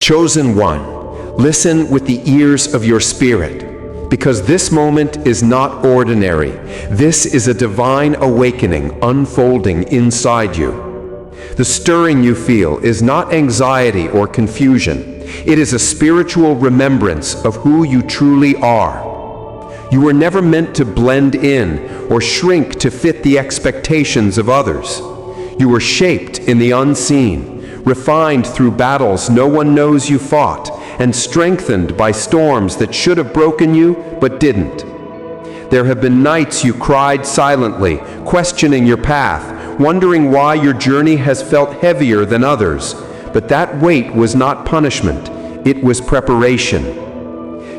Chosen one, listen with the ears of your spirit, because this moment is not ordinary. This is a divine awakening unfolding inside you. The stirring you feel is not anxiety or confusion. It is a spiritual remembrance of who you truly are. You were never meant to blend in or shrink to fit the expectations of others. You were shaped in the unseen, refined through battles no one knows you fought, and strengthened by storms that should have broken you but didn't. There have been nights you cried silently, questioning your path, wondering why your journey has felt heavier than others. But that weight was not punishment, it was preparation.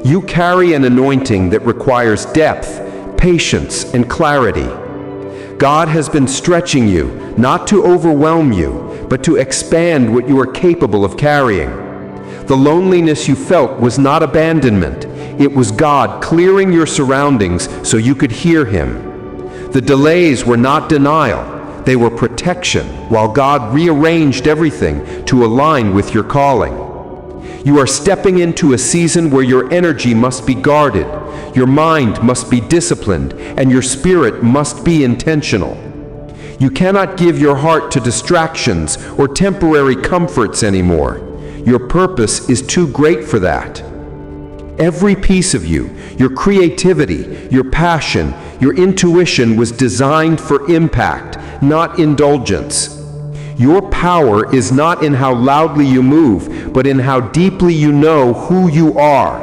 You carry an anointing that requires depth, patience, and clarity. God has been stretching you, not to overwhelm you, but to expand what you are capable of carrying. The loneliness you felt was not abandonment. It was God clearing your surroundings so you could hear Him. The delays were not denial. They were protection, while God rearranged everything to align with your calling. You are stepping into a season where your energy must be guarded, your mind must be disciplined, and your spirit must be intentional. You cannot give your heart to distractions or temporary comforts anymore. Your purpose is too great for that. Every piece of you, your creativity, your passion, your intuition was designed for impact, not indulgence. Your power is not in how loudly you move, but in how deeply you know who you are.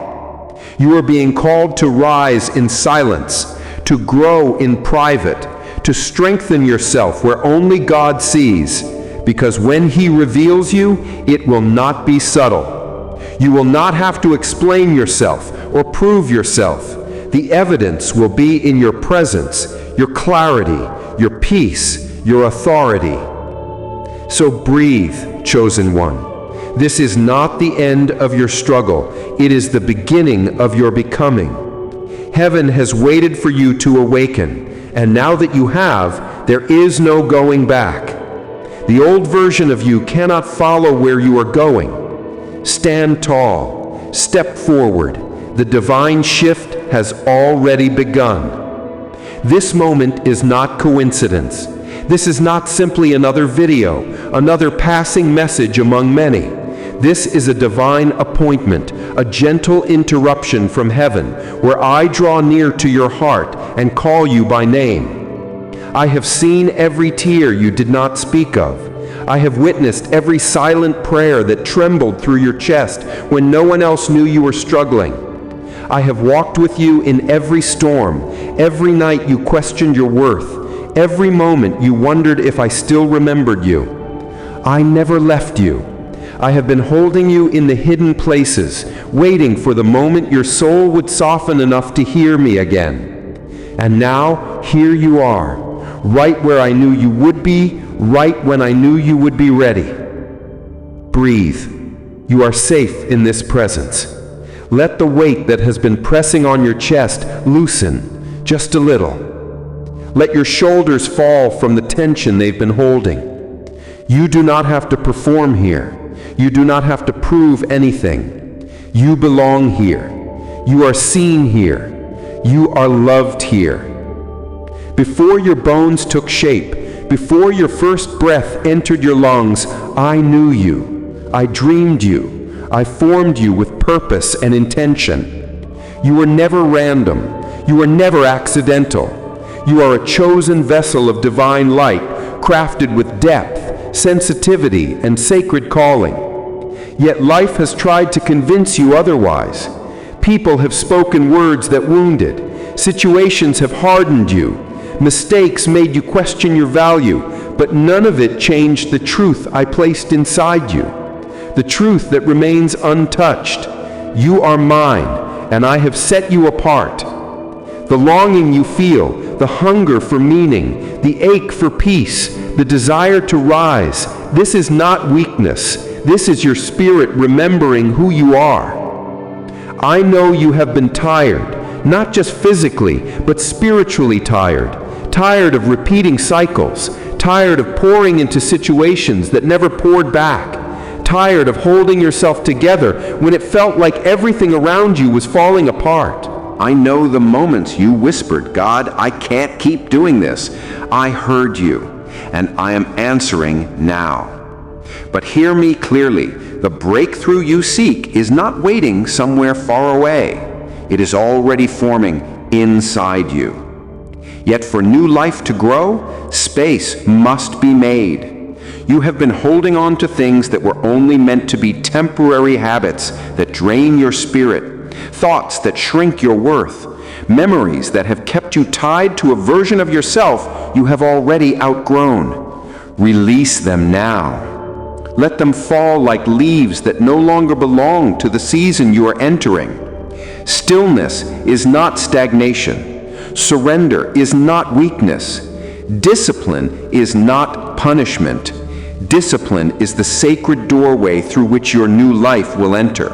You are being called to rise in silence, to grow in private, to strengthen yourself where only God sees, because when He reveals you, it will not be subtle. You will not have to explain yourself or prove yourself. The evidence will be in your presence, your clarity, your peace, your authority. So breathe, chosen one. This is not the end of your struggle. It is the beginning of your becoming. Heaven has waited for you to awaken, and now that you have, there is no going back. The old version of you cannot follow where you are going. Stand tall. Step forward. The divine shift has already begun. This moment is not coincidence. This is not simply another video, another passing message among many. This is a divine appointment, a gentle interruption from heaven, where I draw near to your heart and call you by name. I have seen every tear you did not speak of. I have witnessed every silent prayer that trembled through your chest when no one else knew you were struggling. I have walked with you in every storm, every night you questioned your worth, every moment you wondered if I still remembered you. I never left you. I have been holding you in the hidden places, waiting for the moment your soul would soften enough to hear me again. And now, here you are, right where I knew you would be, right when I knew you would be ready. Breathe. You are safe in this presence. Let the weight that has been pressing on your chest loosen, just a little. Let your shoulders fall from the tension they've been holding. You do not have to perform here. You do not have to prove anything. You belong here. You are seen here. You are loved here. Before your bones took shape, before your first breath entered your lungs, I knew you. I dreamed you. I formed you with purpose and intention. You were never random. You were never accidental. You are a chosen vessel of divine light, crafted with depth, sensitivity, and sacred calling. Yet life has tried to convince you otherwise. People have spoken words that wounded. Situations have hardened you. Mistakes made you question your value, but none of it changed the truth I placed inside you. The truth that remains untouched. You are mine, and I have set you apart. The longing you feel, the hunger for meaning, the ache for peace, the desire to rise, this is not weakness. This is your spirit remembering who you are. I know you have been tired, not just physically, but spiritually tired. Tired of repeating cycles, tired of pouring into situations that never poured back, tired of holding yourself together when it felt like everything around you was falling apart. I know the moments you whispered, "God, I can't keep doing this." I heard you, and I am answering now. But hear me clearly, the breakthrough you seek is not waiting somewhere far away. It is already forming inside you. Yet for new life to grow, space must be made. You have been holding on to things that were only meant to be temporary habits that drain your spirit, thoughts that shrink your worth, memories that have kept you tied to a version of yourself you have already outgrown. Release them now. Let them fall like leaves that no longer belong to the season you are entering. Stillness is not stagnation. Surrender is not weakness. Discipline is not punishment. Discipline is the sacred doorway through which your new life will enter.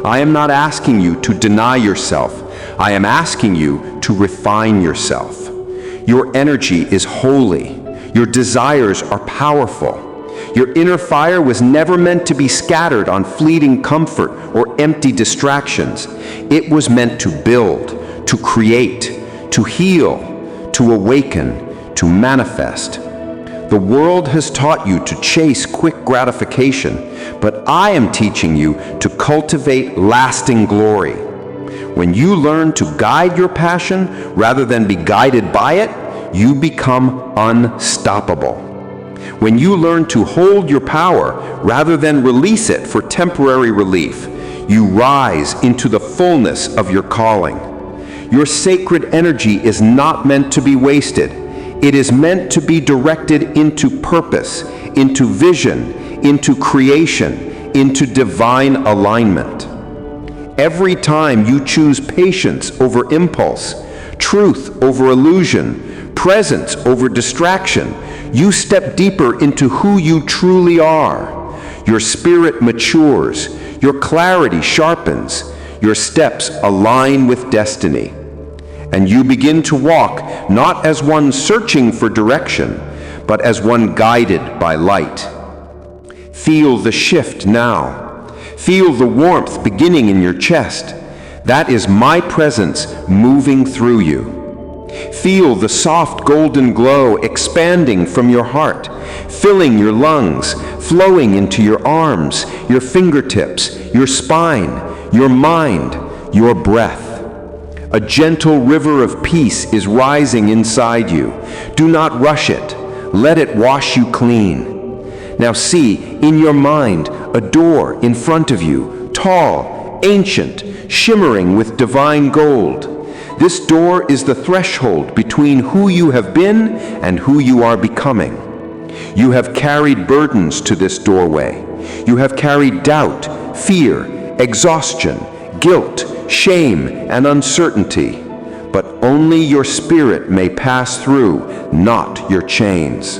I am not asking you to deny yourself. I am asking you to refine yourself. Your energy is holy. Your desires are powerful. Your inner fire was never meant to be scattered on fleeting comfort or empty distractions. It was meant to build, to create, to heal, to awaken, to manifest. The world has taught you to chase quick gratification, but I am teaching you to cultivate lasting glory. When you learn to guide your passion rather than be guided by it, you become unstoppable. When you learn to hold your power rather than release it for temporary relief, you rise into the fullness of your calling. Your sacred energy is not meant to be wasted. It is meant to be directed into purpose, into vision, into creation, into divine alignment. Every time you choose patience over impulse, truth over illusion, presence over distraction, you step deeper into who you truly are. Your spirit matures, your clarity sharpens, your steps align with destiny. And you begin to walk not as one searching for direction, but as one guided by light. Feel the shift now. Feel the warmth beginning in your chest. That is my presence moving through you. Feel the soft golden glow expanding from your heart, filling your lungs, flowing into your arms, your fingertips, your spine, your mind, your breath. A gentle river of peace is rising inside you. Do not rush it. Let it wash you clean. Now see, in your mind, a door in front of you, tall, ancient, shimmering with divine gold. This door is the threshold between who you have been and who you are becoming. You have carried burdens to this doorway. You have carried doubt, fear, exhaustion, guilt, shame, and uncertainty. But only your spirit may pass through, not your chains.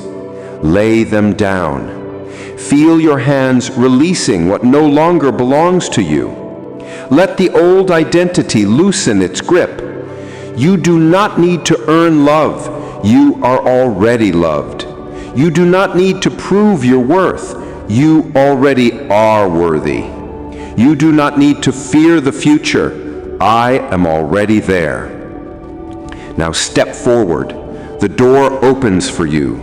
Lay them down. Feel your hands releasing what no longer belongs to you. Let the old identity loosen its grip. You do not need to earn love. You are already loved. You do not need to prove your worth. You already are worthy. You do not need to fear the future. I am already there. Now step forward. The door opens for you.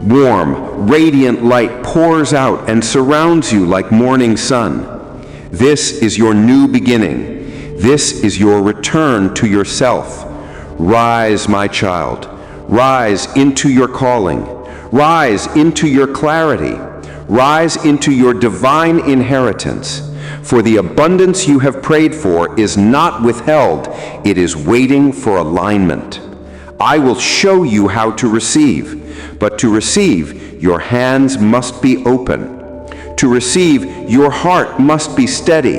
Warm, radiant light pours out and surrounds you like morning sun. This is your new beginning. This is your return to yourself. Rise, my child. Rise into your calling. Rise into your clarity. Rise into your divine inheritance. For the abundance you have prayed for is not withheld, it is waiting for alignment. I will show you how to receive, but to receive, your hands must be open. To receive, your heart must be steady.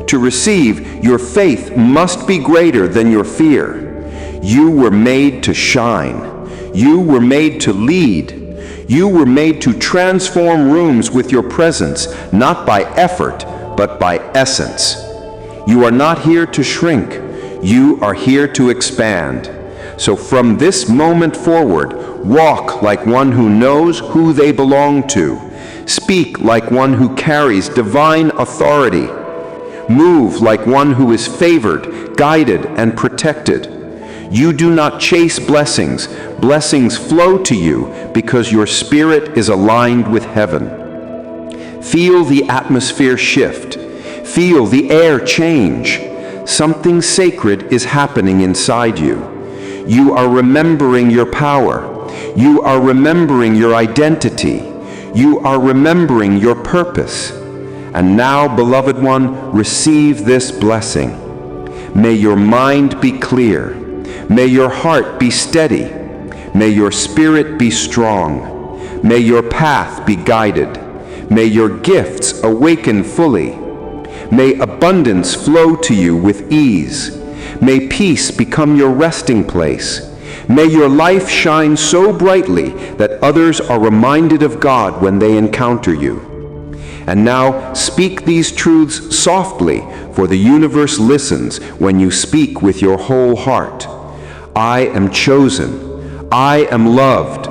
To receive, your faith must be greater than your fear. You were made to shine. You were made to lead. You were made to transform rooms with your presence, not by effort, but by essence. You are not here to shrink. You are here to expand. So from this moment forward, walk like one who knows who they belong to. Speak like one who carries divine authority. Move like one who is favored, guided, and protected. You do not chase blessings. Blessings flow to you because your spirit is aligned with heaven. Feel the atmosphere shift. Feel the air change. Something sacred is happening inside you. You are remembering your power. You are remembering your identity. You are remembering your purpose. And now, beloved one, receive this blessing. May your mind be clear. May your heart be steady. May your spirit be strong. May your path be guided. May your gifts awaken fully. May abundance flow to you with ease. May peace become your resting place. May your life shine so brightly that others are reminded of God when they encounter you. And now speak these truths softly, for the universe listens when you speak with your whole heart. I am chosen. I am loved.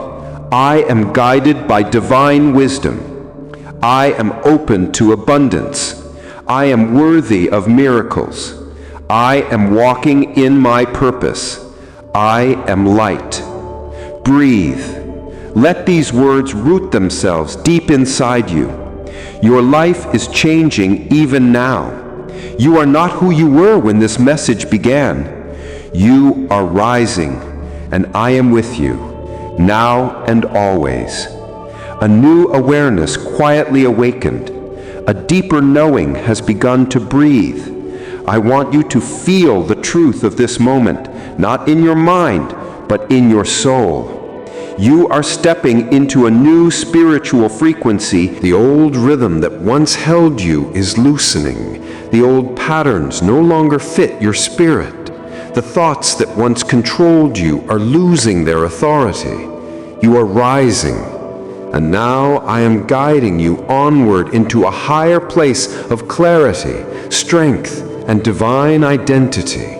I am guided by divine wisdom. I am open to abundance. I am worthy of miracles. I am walking in my purpose. I am light. Breathe. Let these words root themselves deep inside you. Your life is changing even now. You are not who you were when this message began. You are rising, and I am with you, now and always. A new awareness quietly awakened. A deeper knowing has begun to breathe. I want you to feel the truth of this moment, not in your mind, but in your soul. You are stepping into a new spiritual frequency. The old rhythm that once held you is loosening. The old patterns no longer fit your spirit. The thoughts that once controlled you are losing their authority. You are rising. And now I am guiding you onward into a higher place of clarity, strength, and divine identity.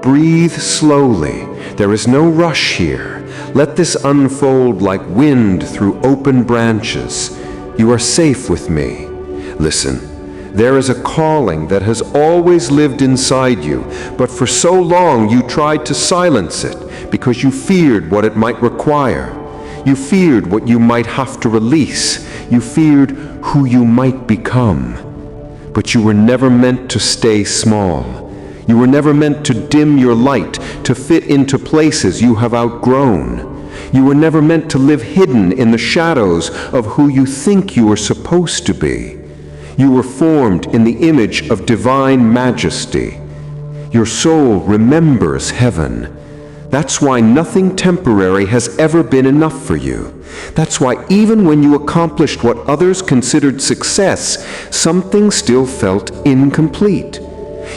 Breathe slowly. There is no rush here. Let this unfold like wind through open branches. You are safe with me. Listen. There is a calling that has always lived inside you, but for so long you tried to silence it because you feared what it might require. You feared what you might have to release. You feared who you might become. But you were never meant to stay small. You were never meant to dim your light, to fit into places you have outgrown. You were never meant to live hidden in the shadows of who you think you are supposed to be. You were formed in the image of divine majesty. Your soul remembers heaven. That's why nothing temporary has ever been enough for you. That's why even when you accomplished what others considered success, something still felt incomplete.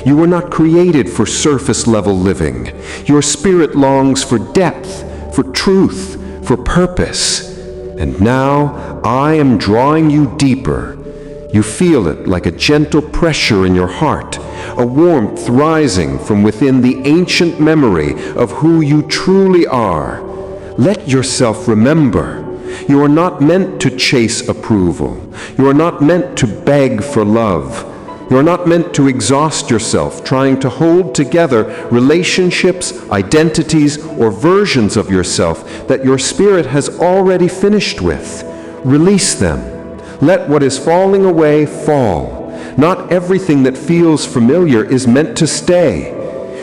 You were not created for surface-level living. Your spirit longs for depth, for truth, for purpose. And now I am drawing you deeper. You feel it like a gentle pressure in your heart, a warmth rising from within the ancient memory of who you truly are. Let yourself remember. You are not meant to chase approval. You are not meant to beg for love. You are not meant to exhaust yourself trying to hold together relationships, identities, or versions of yourself that your spirit has already finished with. Release them. Let what is falling away fall. Not everything that feels familiar is meant to stay.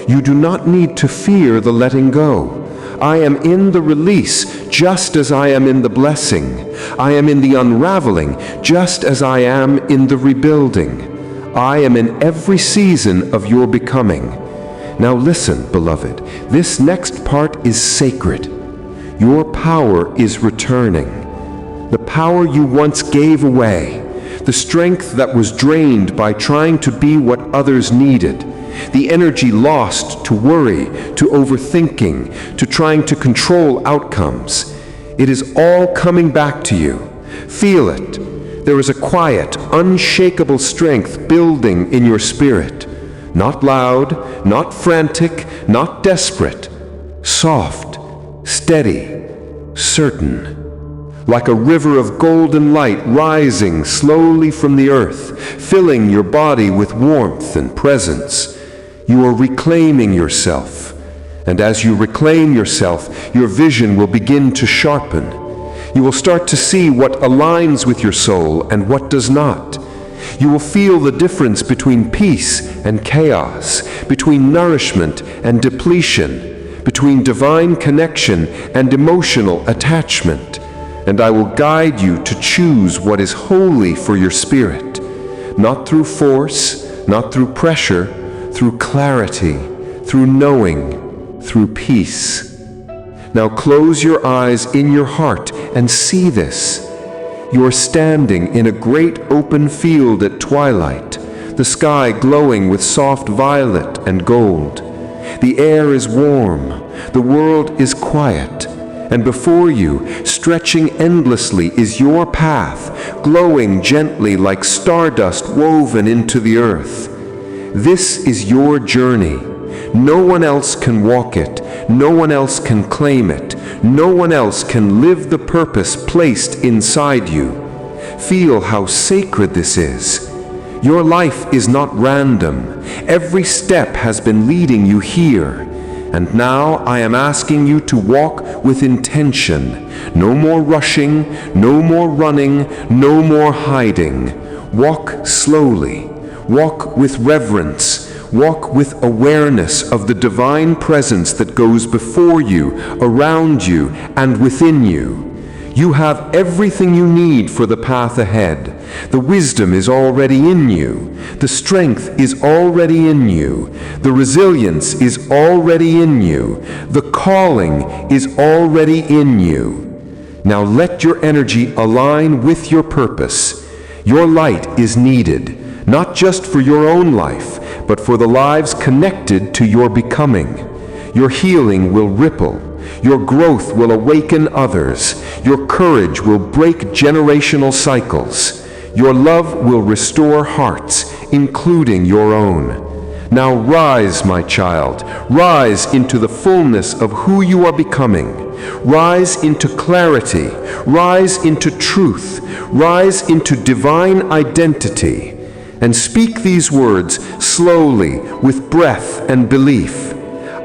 You do not need to fear the letting go. I am in the release just as I am in the blessing. I am in the unraveling just as I am in the rebuilding. I am in every season of your becoming. Now listen, beloved, this next part is sacred. Your power is returning. The power you once gave away, the strength that was drained by trying to be what others needed, the energy lost to worry, to overthinking, to trying to control outcomes. It is all coming back to you. Feel it. There is a quiet, unshakable strength building in your spirit. Not loud, not frantic, not desperate. Soft, steady, certain. like a river of golden light rising slowly from the earth, filling your body with warmth and presence. You are reclaiming yourself. And as you reclaim yourself, your vision will begin to sharpen. You will start to see what aligns with your soul and what does not. You will feel the difference between peace and chaos, between nourishment and depletion, between divine connection and emotional attachment. And I will guide you to choose what is holy for your spirit, not through force, not through pressure, through clarity, through knowing, through peace. Now close your eyes in your heart and see this. You are standing in a great open field at twilight, the sky glowing with soft violet and gold. The air is warm, the world is quiet, and before you, stretching endlessly, is your path, glowing gently like stardust woven into the earth. This is your journey. No one else can walk it. No one else can claim it. No one else can live the purpose placed inside you. Feel how sacred this is. Your life is not random. Every step has been leading you here. And now I am asking you to walk with intention. No more rushing, no more running, no more hiding. Walk slowly. Walk with reverence. Walk with awareness of the divine presence that goes before you, around you, and within you. You have everything you need for the path ahead. The wisdom is already in you. The strength is already in you. The resilience is already in you. The calling is already in you. Now let your energy align with your purpose. Your light is needed, not just for your own life, but for the lives connected to your becoming. Your healing will ripple. Your growth will awaken others. Your courage will break generational cycles. Your love will restore hearts, including your own. Now rise, my child. Rise into the fullness of who you are becoming. Rise into clarity. Rise into truth. Rise into divine identity. And speak these words slowly, with breath and belief.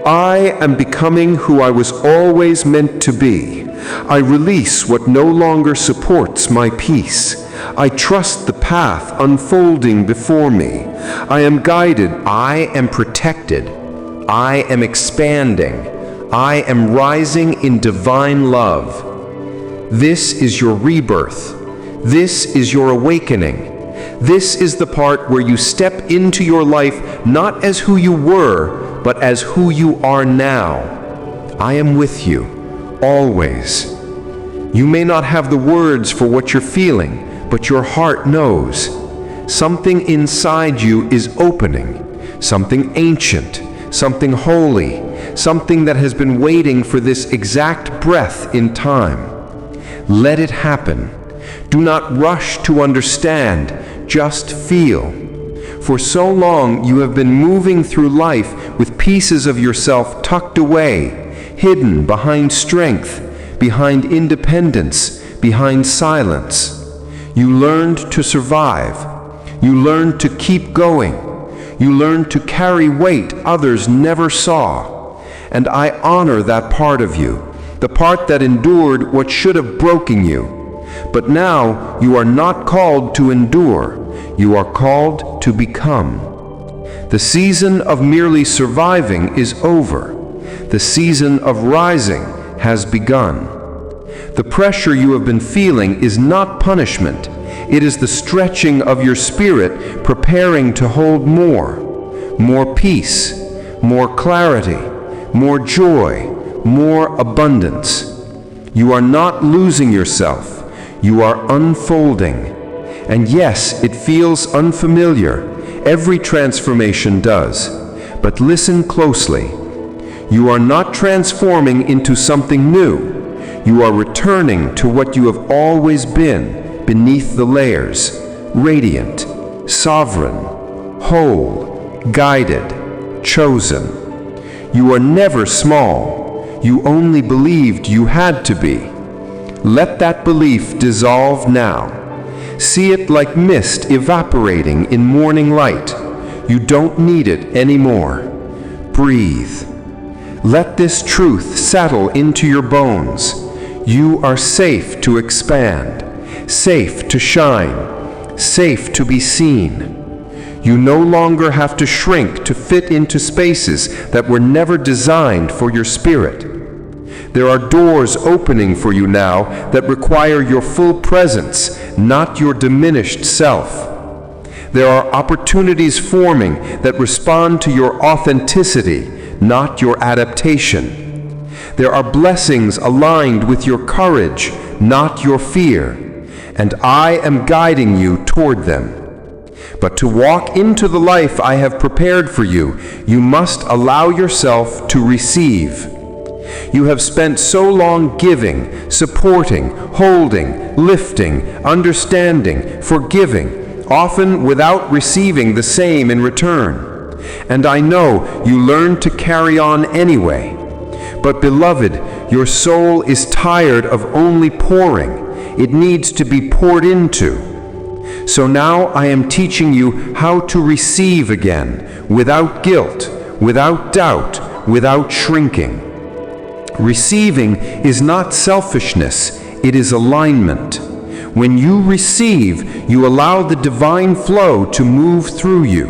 I am becoming who I was always meant to be. I release what no longer supports my peace. I trust the path unfolding before me. I am guided. I am protected. I am expanding. I am rising in divine love. This is your rebirth. This is your awakening. This is the part where you step into your life not as who you were, but as who you are now. I am with you, always. You may not have the words for what you're feeling, but your heart knows. Something inside you is opening, something ancient, something holy, something that has been waiting for this exact breath in time. Let it happen. Do not rush to understand, just feel. For so long you have been moving through life with pieces of yourself tucked away, hidden behind strength, behind independence, behind silence. You learned to survive. You learned to keep going. You learned to carry weight others never saw. And I honor that part of you, the part that endured what should have broken you. But now you are not called to endure. You are called to become. The season of merely surviving is over. The season of rising has begun. The pressure you have been feeling is not punishment. It is the stretching of your spirit preparing to hold more peace, more clarity, more joy, more abundance. You are not losing yourself. You are unfolding. And yes, it feels unfamiliar. Every transformation does. But listen closely. You are not transforming into something new. You are returning to what you have always been, beneath the layers, radiant, sovereign, whole, guided, chosen. You are never small. You only believed you had to be. Let that belief dissolve now. See it like mist evaporating in morning light. You don't need it anymore. Breathe. Let this truth settle into your bones. You are safe to expand, safe to shine, safe to be seen. You no longer have to shrink to fit into spaces that were never designed for your spirit. There are doors opening for you now that require your full presence, not your diminished self. There are opportunities forming that respond to your authenticity, not your adaptation. There are blessings aligned with your courage, not your fear, and I am guiding you toward them. But to walk into the life I have prepared for you, you must allow yourself to receive. You have spent so long giving, supporting, holding, lifting, understanding, forgiving, often without receiving the same in return. And I know you learned to carry on anyway. But beloved, your soul is tired of only pouring. It needs to be poured into. So now I am teaching you how to receive again, without guilt, without doubt, without shrinking. Receiving is not selfishness, it is alignment. When you receive, you allow the divine flow to move through you.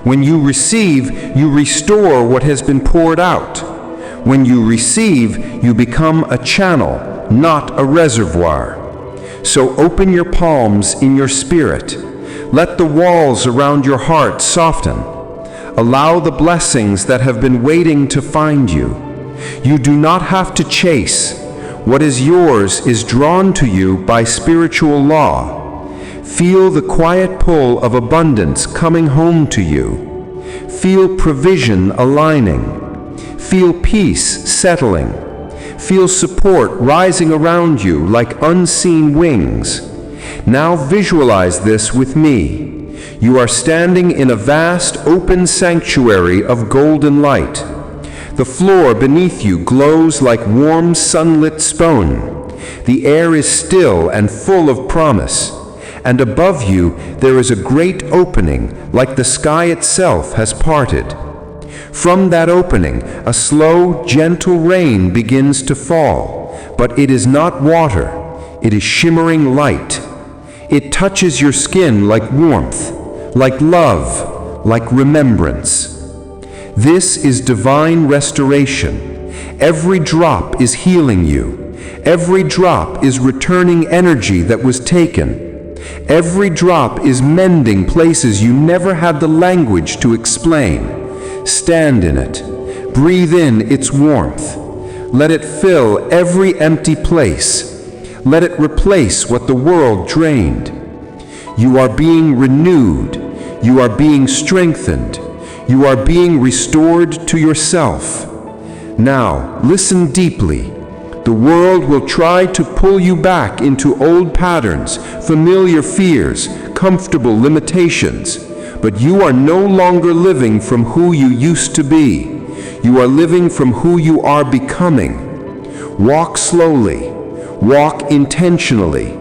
When you receive, you restore what has been poured out. When you receive, you become a channel, not a reservoir. So open your palms in your spirit. Let the walls around your heart soften. Allow the blessings that have been waiting to find you. You do not have to chase. What is yours is drawn to you by spiritual law. Feel the quiet pull of abundance coming home to you. Feel provision aligning. Feel peace settling. Feel support rising around you like unseen wings. Now visualize this with me. You are standing in a vast open sanctuary of golden light. The floor beneath you glows like warm sunlit stone. The air is still and full of promise. And above you there is a great opening, like the sky itself has parted. From that opening, a slow, gentle rain begins to fall, but it is not water, it is shimmering light. It touches your skin like warmth, like love, like remembrance. This is divine restoration. Every drop is healing you. Every drop is returning energy that was taken. Every drop is mending places you never had the language to explain. Stand in it. Breathe in its warmth. Let it fill every empty place. Let it replace what the world drained. You are being renewed. You are being strengthened. You are being restored to yourself. Now, listen deeply. The world will try to pull you back into old patterns, familiar fears, comfortable limitations. But you are no longer living from who you used to be. You are living from who you are becoming. Walk slowly. Walk intentionally.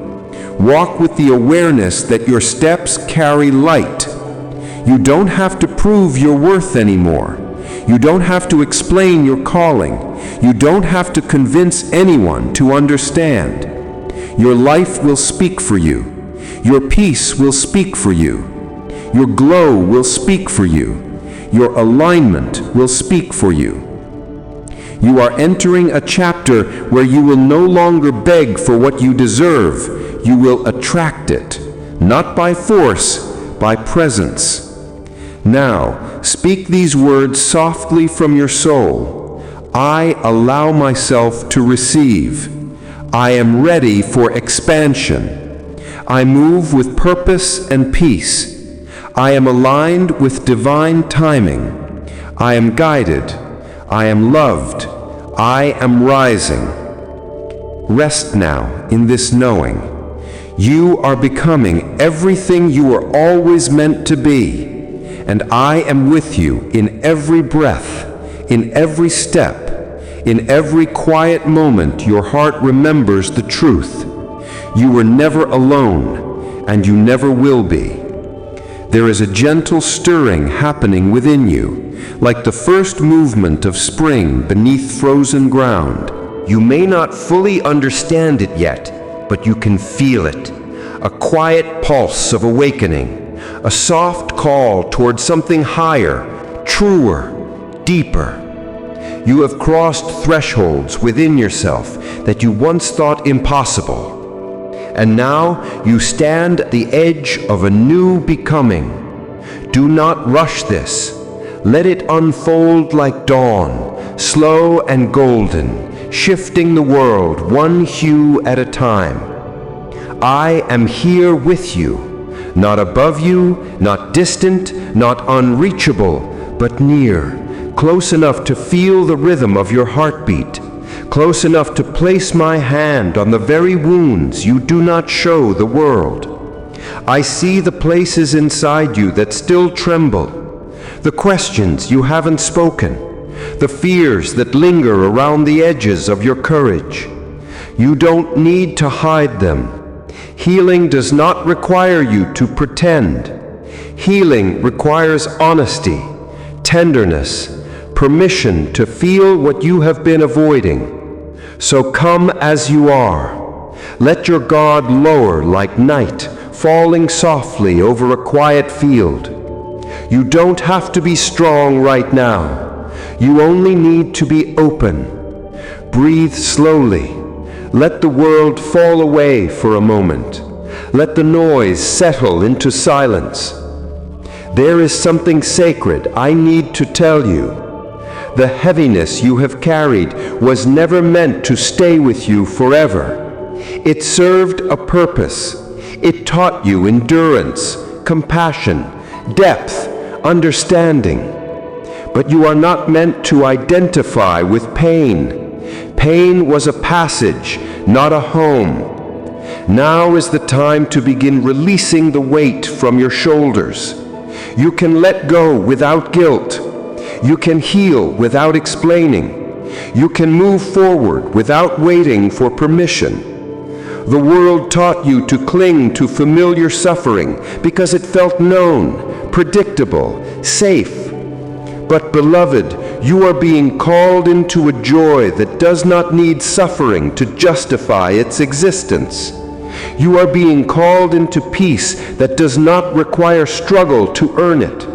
Walk with the awareness that your steps carry light. You don't have to prove your worth anymore. You don't have to explain your calling. You don't have to convince anyone to understand. Your life will speak for you. Your peace will speak for you. Your glow will speak for you. Your alignment will speak for you. You are entering a chapter where you will no longer beg for what you deserve. You will attract it, not by force, by presence. Now, speak these words softly from your soul. I allow myself to receive. I am ready for expansion. I move with purpose and peace. I am aligned with divine timing. I am guided. I am loved. I am rising. Rest now in this knowing. You are becoming everything you were always meant to be. And I am with you in every breath, in every step, In every quiet moment, your heart remembers the truth. You were never alone, and you never will be. There is a gentle stirring happening within you, like the first movement of spring beneath frozen ground. You may not fully understand it yet, but you can feel it. A quiet pulse of awakening, a soft call toward something higher, truer, deeper. You have crossed thresholds within yourself that you once thought impossible. And now you stand at the edge of a new becoming. Do not rush this. Let it unfold like dawn, slow and golden, shifting the world one hue at a time. I am here with you, not above you, not distant, not unreachable, but near, close enough to feel the rhythm of your heartbeat, close enough to place my hand on the very wounds you do not show the world. I see the places inside you that still tremble, the questions you haven't spoken, the fears that linger around the edges of your courage. You don't need to hide them. Healing does not require you to pretend. Healing requires honesty, tenderness, permission to feel what you have been avoiding. So come as you are. Let your guard lower like night, falling softly over a quiet field. You don't have to be strong right now. You only need to be open. Breathe slowly. Let the world fall away for a moment. Let the noise settle into silence. There is something sacred I need to tell you. The heaviness you have carried was never meant to stay with you forever. It served a purpose. It taught you endurance, compassion, depth, understanding. But you are not meant to identify with pain. Pain was a passage, not a home. Now is the time to begin releasing the weight from your shoulders. You can let go without guilt. You can heal without explaining. You can move forward without waiting for permission. The world taught you to cling to familiar suffering because it felt known, predictable, safe. But beloved, you are being called into a joy that does not need suffering to justify its existence. You are being called into peace that does not require struggle to earn it.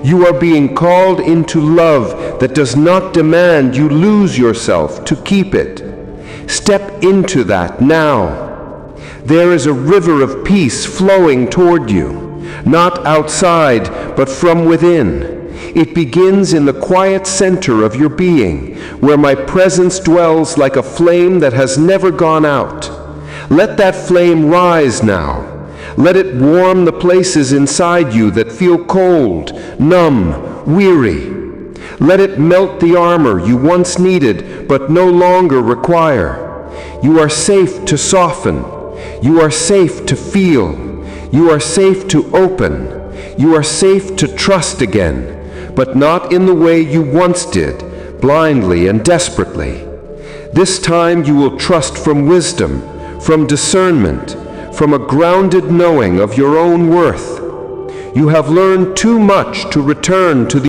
You are being called into love that does not demand you lose yourself to keep it. Step into that now. There is a river of peace flowing toward you, not outside, but from within. It begins in the quiet center of your being, where my presence dwells like a flame that has never gone out. Let that flame rise now. Let it warm the places inside you that feel cold, numb, weary. Let it melt the armor you once needed but no longer require. You are safe to soften. You are safe to feel. You are safe to open. You are safe to trust again, but not in the way you once did, blindly and desperately. This time you will trust from wisdom, from discernment, from a grounded knowing of your own worth. You have learned too much to return to the